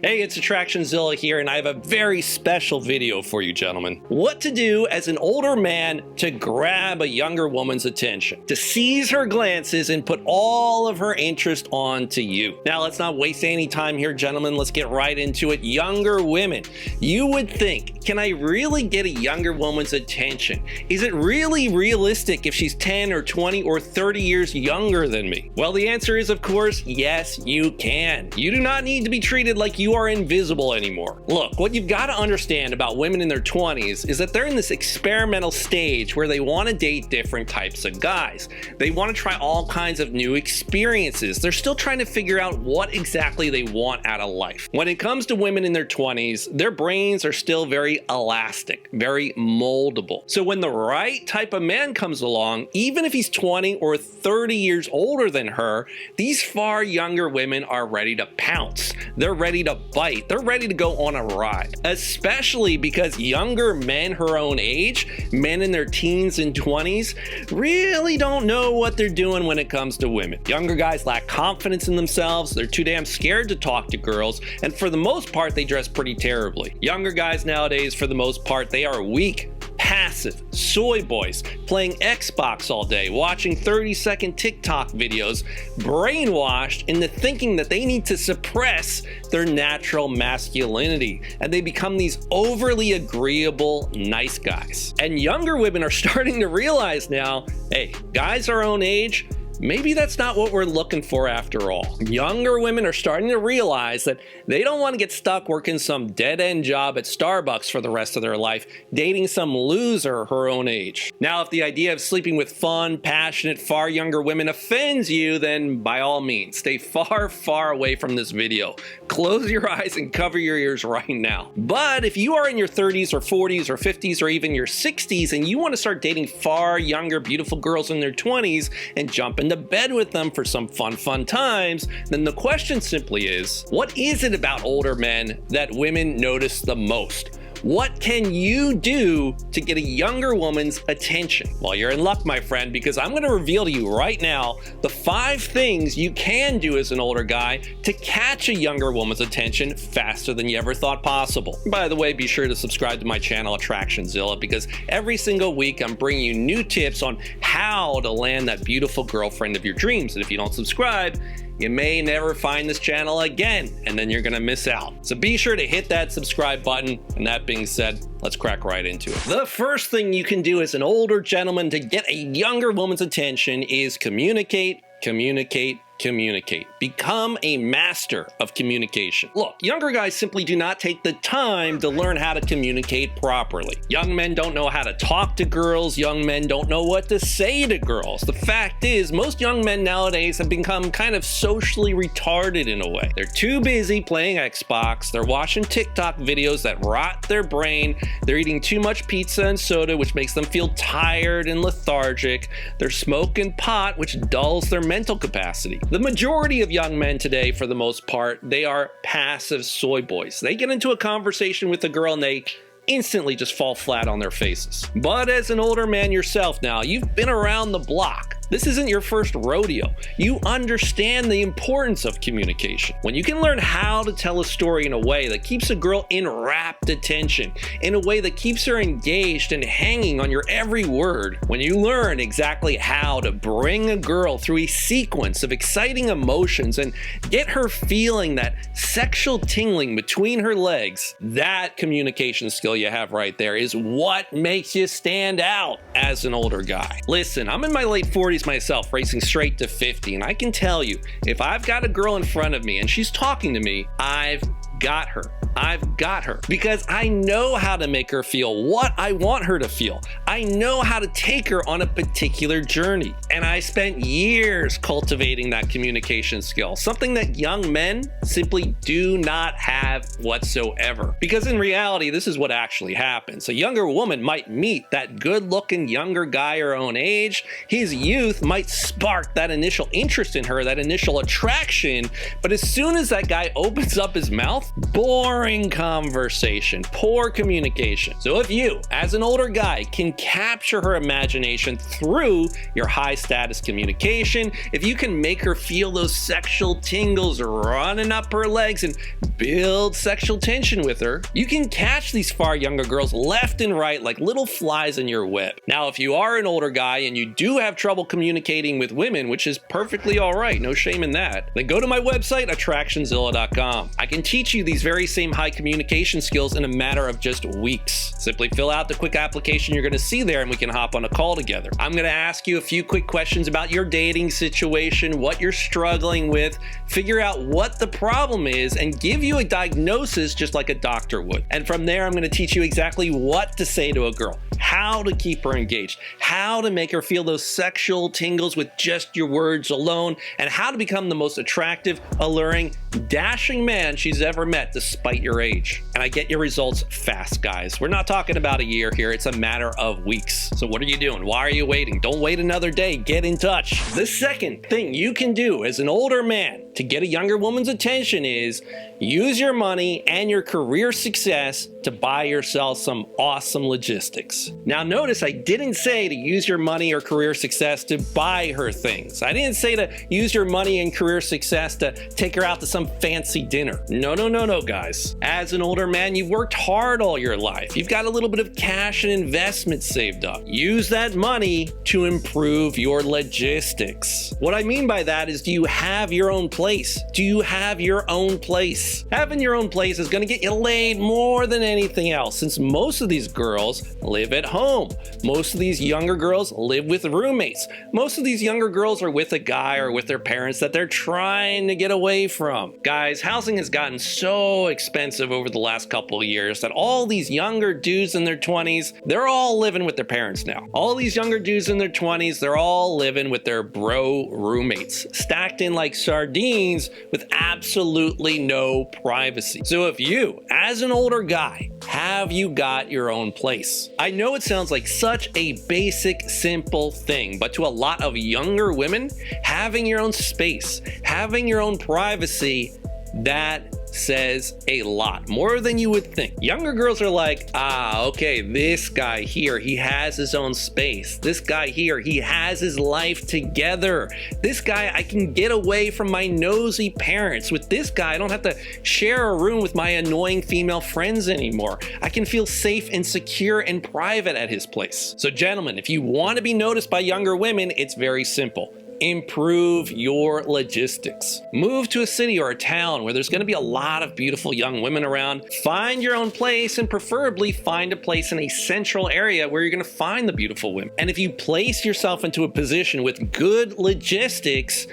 Hey, it's Attractionzilla here, and I have a very special video for you, gentlemen. What to do as an older man to grab a younger woman's attention, to seize her glances and put all of her interest onto you. Now, let's not waste any time here, gentlemen. Let's get right into it. Younger women. You would think, can I really get a younger woman's attention? Is it really realistic if she's 10 or 20 or 30 years younger than me? Well, the answer is, of course, yes, you can. You do not need to be treated like you are invisible anymore. Look, what you've got to understand about women in their 20s is that they're in this experimental stage where they want to date different types of guys. They want to try all kinds of new experiences. They're still trying to figure out what exactly they want out of life. When it comes to women in their 20s, their brains are still very elastic, very moldable. So when the right type of man comes along, even if he's 20 or 30 years older than her, these far younger women are ready to pounce. They're ready to bite. They're ready to go on a ride, especially because younger men her own age, men in their teens and 20s, really don't know what they're doing when it comes to women. Younger guys lack confidence in themselves. They're too damn scared to talk to girls, and for the most part, they dress pretty terribly. Younger guys nowadays, for the most part, they are weak, passive, soy boys, playing Xbox all day, watching 30-second TikTok videos, brainwashed into thinking that they need to suppress their natural masculinity, and they become these overly agreeable, nice guys. And younger women are starting to realize now, hey, guys our own age, maybe that's not what we're looking for after all. Younger women are starting to realize that they don't want to get stuck working some dead-end job at Starbucks for the rest of their life, dating some loser her own age. Now, if the idea of sleeping with fun, passionate, far younger women offends you, then by all means, stay far, far away from this video. Close your eyes and cover your ears right now. But if you are in your 30s or 40s or 50s or even your 60s and you want to start dating far younger, beautiful girls in their 20s and jump into bed with them for some fun times, then the question simply is, what is it about older men that women notice the most? What can you do to get a younger woman's attention? Well, you're in luck, my friend, because I'm going to reveal to you right now the 5 things you can do as an older guy to catch a younger woman's attention faster than you ever thought possible. By the way, be sure to subscribe to my channel, Attractionzilla, because every single week I'm bringing you new tips on how to land that beautiful girlfriend of your dreams. And if you don't subscribe, you may never find this channel again, and then you're gonna miss out. So be sure to hit that subscribe button, and that being said, let's crack right into it. The first thing you can do as an older gentleman to get a younger woman's attention is communicate, communicate, communicate. Become a master of communication. Look, younger guys simply do not take the time to learn how to communicate properly. Young men don't know how to talk to girls. Young men don't know what to say to girls. The fact is, most young men nowadays have become kind of socially retarded in a way. They're too busy playing Xbox. They're watching TikTok videos that rot their brain. They're eating too much pizza and soda, which makes them feel tired and lethargic. They're smoking pot, which dulls their mental capacity. The majority of young men today, for the most part, they are passive soy boys. They get into a conversation with a girl and they instantly just fall flat on their faces. But as an older man yourself now, you've been around the block. This isn't your first rodeo. You understand the importance of communication. When you can learn how to tell a story in a way that keeps a girl in rapt attention, in a way that keeps her engaged and hanging on your every word, when you learn exactly how to bring a girl through a sequence of exciting emotions and get her feeling that sexual tingling between her legs, that communication skill you have right there is what makes you stand out as an older guy. Listen, I'm in my late 40s myself, racing straight to 50, and I can tell you, if I've got a girl in front of me and she's talking to me, I've got her. I've got her because I know how to make her feel what I want her to feel. I know how to take her on a particular journey. And I spent years cultivating that communication skill, something that young men simply do not have whatsoever. Because in reality, this is what actually happens. A younger woman might meet that good-looking younger guy her own age. His youth might spark that initial interest in her, that initial attraction. But as soon as that guy opens up his mouth, boring conversation, poor communication. So if you, as an older guy, can capture her imagination through your high status communication, if you can make her feel those sexual tingles running up her legs and build sexual tension with her, you can catch these far younger girls left and right like little flies in your web. Now, if you are an older guy and you do have trouble communicating with women, which is perfectly all right, no shame in that, then go to my website, attractionzilla.com. I can teach you these very same high communication skills in a matter of just weeks. Simply fill out the quick application you're going to see there and we can hop on a call together. I'm going to ask you a few quick questions about your dating situation, what you're struggling with, figure out what the problem is, and give you a diagnosis just like a doctor would. And from there, I'm going to teach you exactly what to say to a girl, how to keep her engaged, how to make her feel those sexual tingles with just your words alone, and how to become the most attractive, alluring, dashing man she's ever met despite your age. And I get your results fast, guys. We're not talking about a year here. It's a matter of weeks. So what are you doing? Why are you waiting? Don't wait another day. Get in touch. The second thing you can do as an older man to get a younger woman's attention is use your money and your career success to buy yourself some awesome logistics. Now notice I didn't say to use your money or career success to buy her things. I didn't say to use your money and career success to take her out to some fancy dinner. No, guys. As an older man, you've worked hard all your life. You've got a little bit of cash and investment saved up. Use that money to improve your logistics. What I mean by that is, do you have your own place? Do you have your own place? Having your own place is going to get you laid more than anything else, since most of these girls live at home. Most of these younger girls live with roommates. Most of these younger girls are with a guy or with their parents that they're trying to get away from. Guys, housing has gotten so expensive over the last couple of years that all these younger dudes in their 20s, they're all living with their parents now. All these younger dudes in their 20s, they're all living with their bro roommates, stacked in like sardines with absolutely no privacy. So if you, as an older guy, have you got your own place? I know it sounds like such a basic, simple thing, but to a lot of younger women, having your own space, having your own privacy, that says a lot, more than you would think. Younger girls are like, okay, this guy here, he has his own space. This guy here, he has his life together. This guy, I can get away from my nosy parents. With this guy, I don't have to share a room with my annoying female friends anymore. I can feel safe and secure and private at his place. So gentlemen, if you want to be noticed by younger women, it's very simple. Improve your logistics. Move to a city or a town where there's going to be a lot of beautiful young women around. Find your own place, and preferably find a place in a central area where you're going to find the beautiful women. And if you place yourself into a position with good logistics,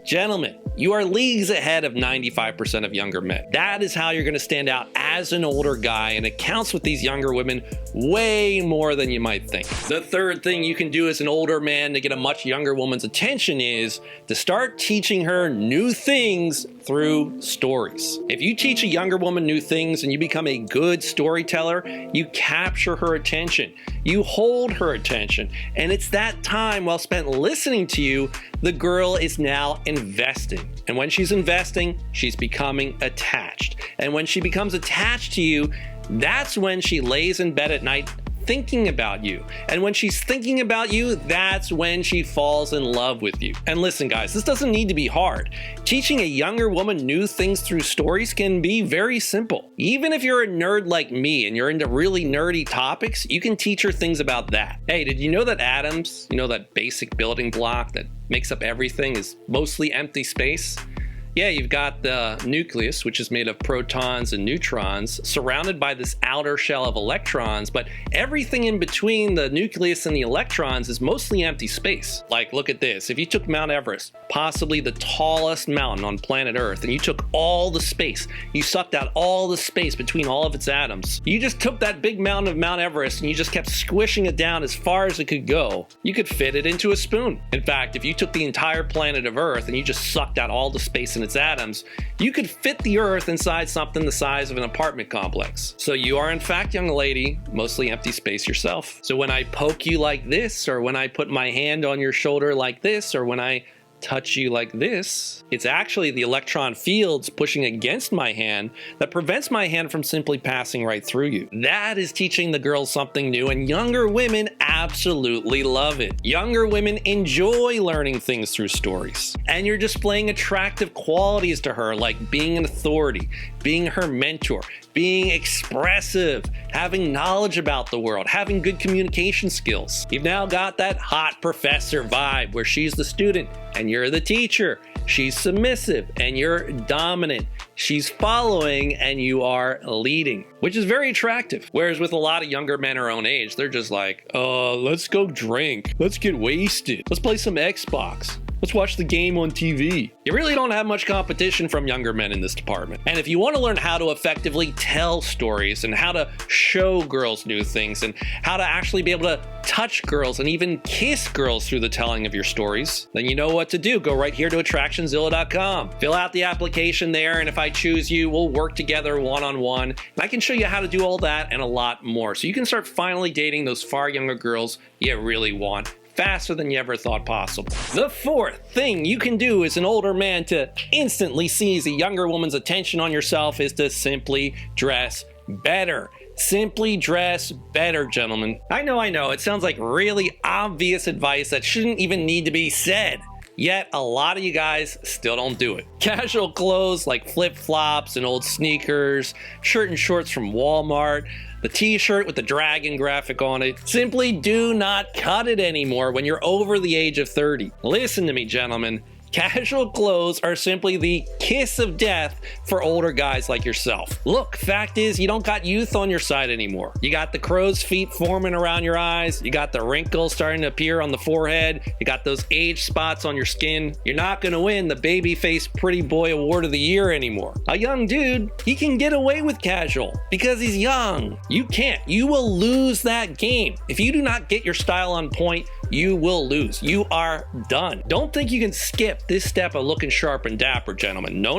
gentlemen, you are leagues ahead of 95% of younger men. That is how you're going to stand out as an older guy, and it counts with these younger women way more than you might think. The third thing you can do as an older man to get a much younger woman's attention is to start teaching her new things through stories. If you teach a younger woman new things and you become a good storyteller, you capture her attention, you hold her attention, and it's that time well spent listening to you, the girl is now investing. And when she's investing, she's becoming attached. And when she becomes attached to you, that's when she lays in bed at night thinking about you. And when she's thinking about you, that's when she falls in love with you. And listen, guys, this doesn't need to be hard. Teaching a younger woman new things through stories can be very simple. Even if you're a nerd like me and you're into really nerdy topics, you can teach her things about that. Hey, did you know that atoms, that basic building block that makes up everything, is mostly empty space? Yeah, you've got the nucleus, which is made of protons and neutrons, surrounded by this outer shell of electrons, but everything in between the nucleus and the electrons is mostly empty space. Like, look at this. If you took Mount Everest, possibly the tallest mountain on planet Earth, and you took all the space, you sucked out all the space between all of its atoms, you just took that big mountain of Mount Everest and you just kept squishing it down as far as it could go, you could fit it into a spoon. In fact, if you took the entire planet of Earth and you just sucked out all the space in its atoms, you could fit the Earth inside something the size of an apartment complex. So you are, in fact, young lady, mostly empty space yourself. So when I poke you like this, or when I put my hand on your shoulder like this, or when I touch you like this. It's actually the electron fields pushing against my hand that prevents my hand from simply passing right through you. That is teaching the girls something new, and younger women absolutely love it. Younger women enjoy learning things through stories. And you're displaying attractive qualities to her, like being an authority, being her mentor, being expressive, having knowledge about the world, having good communication skills. You've now got that hot professor vibe where she's the student and you're the teacher. She's submissive and you're dominant. She's following and you are leading, which is very attractive. Whereas with a lot of younger men our own age, they're just like, let's go drink. Let's get wasted. Let's play some Xbox. Let's watch the game on TV. You really don't have much competition from younger men in this department. And if you want to learn how to effectively tell stories and how to show girls new things and how to actually be able to touch girls and even kiss girls through the telling of your stories, then you know what to do. Go right here to attractionzilla.com. Fill out the application there, and if I choose you, we'll work together one-on-one. And I can show you how to do all that and a lot more. So you can start finally dating those far younger girls you really want, faster than you ever thought possible. The fourth thing you can do as an older man to instantly seize a younger woman's attention on yourself is to simply dress better. Simply dress better, gentlemen. I know, it sounds like really obvious advice that shouldn't even need to be said. Yet, a lot of you guys still don't do it. Casual clothes like flip-flops and old sneakers, shirt and shorts from Walmart, the t-shirt with the dragon graphic on it, simply do not cut it anymore when you're over the age of 30. Listen to me, gentlemen. Casual clothes are simply the kiss of death for older guys like yourself. Look, fact is, you don't got youth on your side anymore. You got the crow's feet forming around your eyes. You got the wrinkles starting to appear on the forehead. You got those age spots on your skin. You're not gonna win the Babyface Pretty Boy Award of the Year anymore. A young dude, he can get away with casual because he's young. You can't. You will lose that game. If you do not get your style on point, you will lose. You are done. Don't think you can skip this step of looking sharp and dapper, gentlemen. No.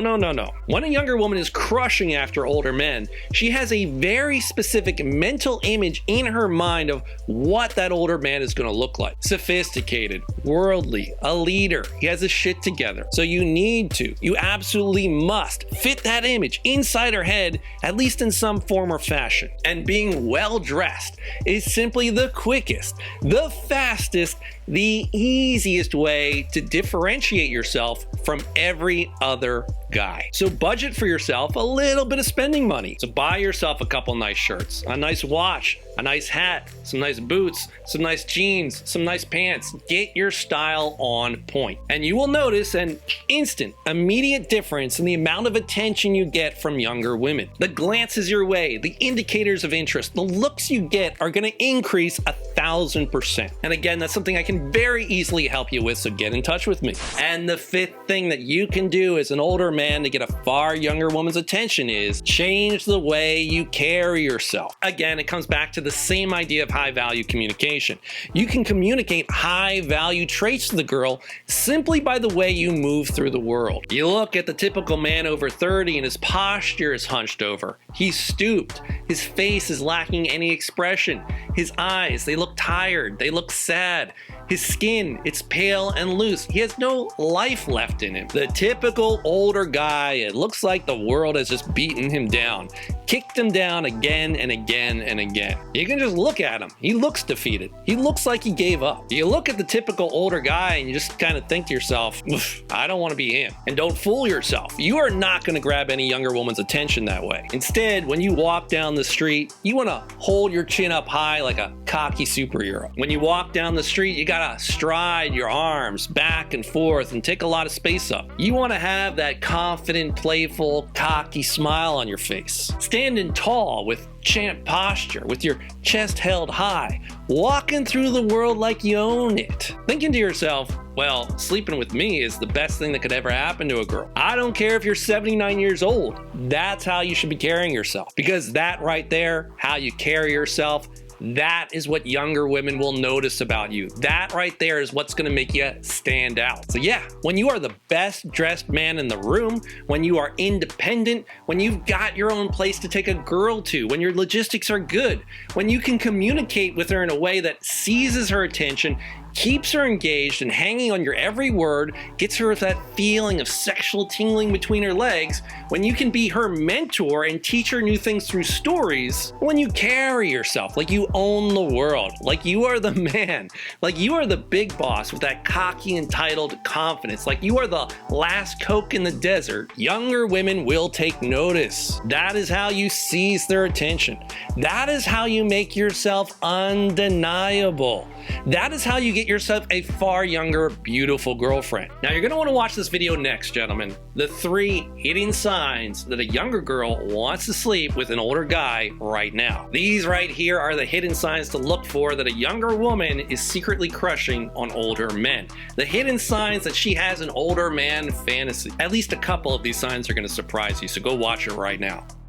When a younger woman is crushing after older men, she has a very specific mental image in her mind of what that older man is going to look like. Sophisticated, worldly, a leader. He has his shit together. So you absolutely must fit that image inside her head, at least in some form or fashion. And being well dressed is simply the quickest, the fastest, the easiest way to differentiate yourself from every other guy. So budget for yourself a little bit of spending money. So buy yourself a couple nice shirts, a nice watch, a nice hat, some nice boots, some nice jeans, some nice pants. Get your style on point. And you will notice an instant, immediate difference in the amount of attention you get from younger women. The glances your way, the indicators of interest, the looks you get are going to increase 1,000%. And again, that's something I can very easily help you with, so get in touch with me. And the fifth thing that you can do as an older man to get a far younger woman's attention is change the way you carry yourself. Again, it comes back to the same idea of high value communication. You can communicate high value traits to the girl simply by the way you move through the world. You look at the typical man over 30 and his posture is hunched over. He's stooped. His face is lacking any expression. His eyes, they look tired. They look sad. His skin, it's pale and loose. He has no life left in him. The typical older guy, it looks like the world has just beaten him down, kicked him down again and again and again. You can just look at him. He looks defeated. He looks like he gave up. You look at the typical older guy and you just kind of think to yourself, I don't want to be him. And don't fool yourself. You are not going to grab any younger woman's attention that way. Instead, when you walk down the street, you want to hold your chin up high like a cocky superhero. When you walk down the street, you gotta stride your arms back and forth and take a lot of space up. You want to have that confident, playful, cocky smile on your face. Standing tall with champ posture, with your chest held high, walking through the world like you own it. Thinking to yourself, well, sleeping with me is the best thing that could ever happen to a girl. I don't care if you're 79 years old. That's how you should be carrying yourself. Because that right there, how you carry yourself, that is what younger women will notice about you. That right there is what's going to make you stand out. So yeah, when you are the best dressed man in the room, when you are independent, when you've got your own place to take a girl to, when your logistics are good, when you can communicate with her in a way that seizes her attention keeps her engaged and hanging on your every word, gets her with that feeling of sexual tingling between her legs, when you can be her mentor and teach her new things through stories, when you carry yourself like you own the world, like you are the man, like you are the big boss with that cocky, entitled confidence, like you are the last Coke in the desert, younger women will take notice. That is how you seize their attention. That is how you make yourself undeniable. That is how you get yourself a far younger, beautiful girlfriend. Now you're gonna wanna watch this video next, gentlemen. The 3 hidden signs that a younger girl wants to sleep with an older guy right now. These right here are the hidden signs to look for that a younger woman is secretly crushing on older men. The hidden signs that she has an older man fantasy. At least a couple of these signs are gonna surprise you, so go watch it right now.